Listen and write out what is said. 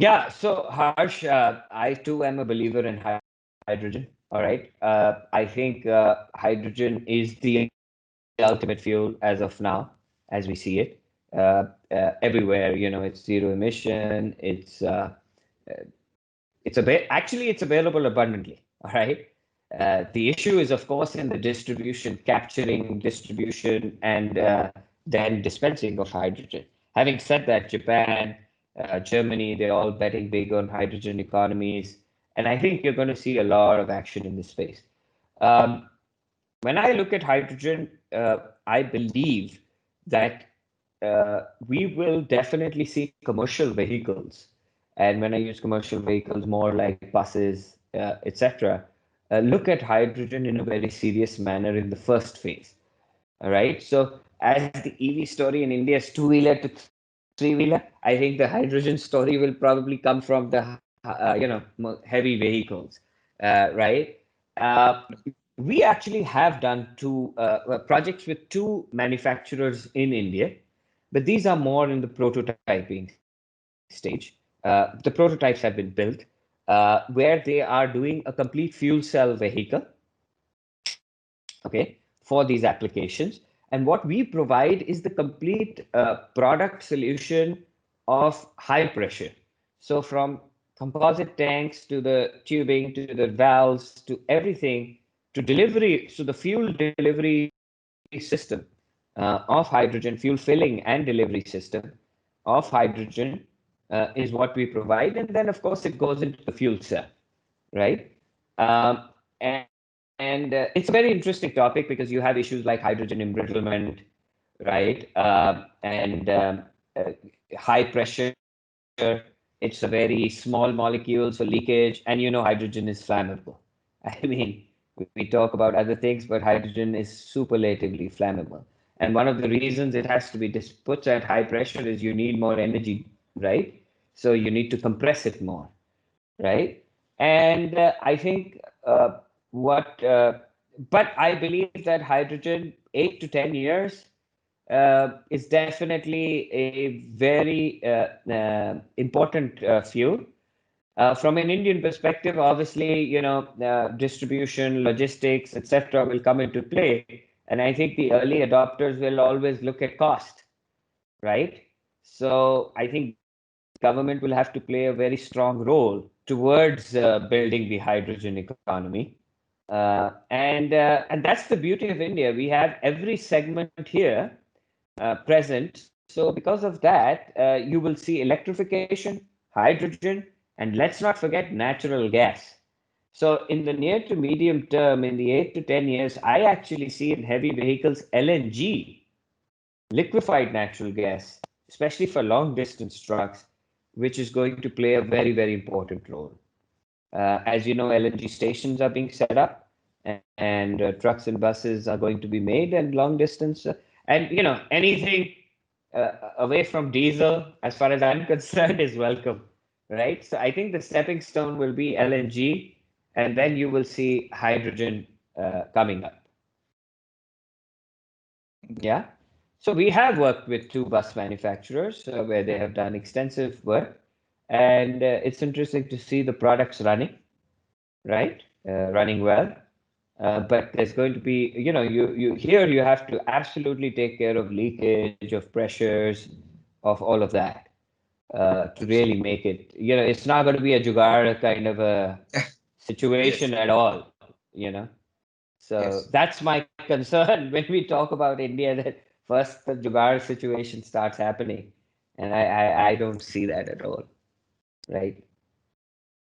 Yeah, so Harsh, I too am a believer in hydrogen. All right. I think hydrogen is the ultimate fuel as of now, as we see it. Everywhere, it's zero emission. Actually it's available abundantly. All right. The issue is, of course, in the distribution, capturing, distribution, and then dispensing of hydrogen. Having said that, Japan, Germany, they're all betting big on hydrogen economies. And I think you're going to see a lot of action in this space. Um, when I look at hydrogen, I believe that we will definitely see commercial vehicles. And when I use commercial vehicles, more like buses, etc., look at hydrogen in a very serious manner in the first phase. All right. So as the EV story in India is two-wheeler to three-wheeler, I think the hydrogen story will probably come from the heavy vehicles, right? Uh, we actually have done two projects with two manufacturers in India, but these are more in the prototyping stage. The prototypes have been built where they are doing a complete fuel cell vehicle, okay, for these applications. And what we provide is the complete product solution of high pressure. So from composite tanks to the tubing to the valves to everything to delivery, so the fuel delivery system of hydrogen, fuel filling and delivery system of hydrogen is what we provide. And then, of course, it goes into the fuel cell, right? Um, and it's a very interesting topic because you have issues like hydrogen embrittlement, right? And high pressure. It's a very small molecule, so leakage, and hydrogen is flammable. I mean, we talk about other things, but hydrogen is superlatively flammable. And one of the reasons it has to be put at high pressure is you need more energy, right? So you need to compress it more, right? And I think what, but I believe that hydrogen, 8 to 10 years, is definitely a very important fuel. From an Indian perspective, obviously, distribution, logistics, etc., will come into play. And I think the early adopters will always look at cost, right? So I think government will have to play a very strong role towards building the hydrogen economy. And that's the beauty of India. We have every segment here present. So because of that, you will see electrification, hydrogen, and let's not forget natural gas. So in the near to medium term, in the 8 to 10 years, I actually see in heavy vehicles LNG, liquefied natural gas, especially for long distance trucks, which is going to play a very, very important role. As you know, LNG stations are being set up, and trucks and buses are going to be made, and long distance, and anything away from diesel, as far as I'm concerned, is welcome, right? So I think the stepping stone will be LNG, and then you will see hydrogen coming up. Yeah. So we have worked with two bus manufacturers where they have done extensive work, and it's interesting to see the products running, right? Running well. But there's going to be, you here you have to absolutely take care of leakage, of pressures, of all of that to really make it. It's not going to be a jugaad kind of a situation Yes, at all. So yes. that's my concern when we talk about India, that first the jugaad situation starts happening, and I don't see that at all, right?